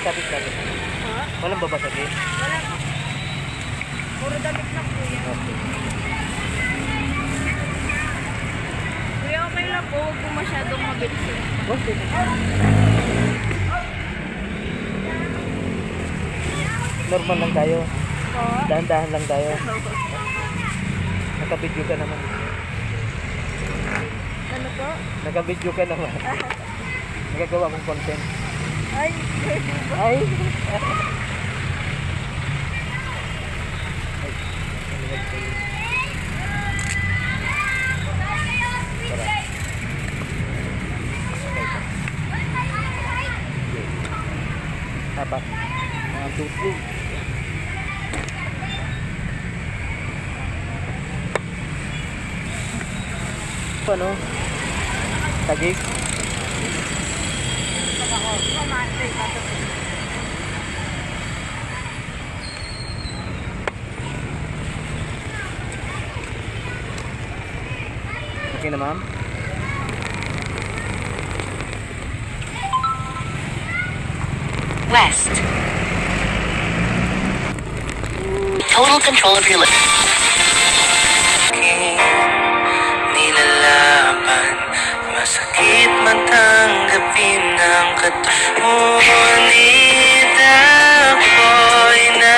Sabit-sabit. Ha? Walang babasagin. Wala. Puro damit na kuya. Okay. Kuya, okay lang po. Huwag po masyadong mabilis. Okay. Normal lang tayo. Po? Dahan-dahan lang tayo. Naka-video ka naman. Ano po? Naka-video ka naman. Nagagawa mong content. Ay, pwede ba? Ay! Apat. 1, 2, 3. Ano? Tagig? Okay na, ma'am? West. Total control of your life. Nilalaban, masakit man tanggapin ang katotohanan. Ako'y na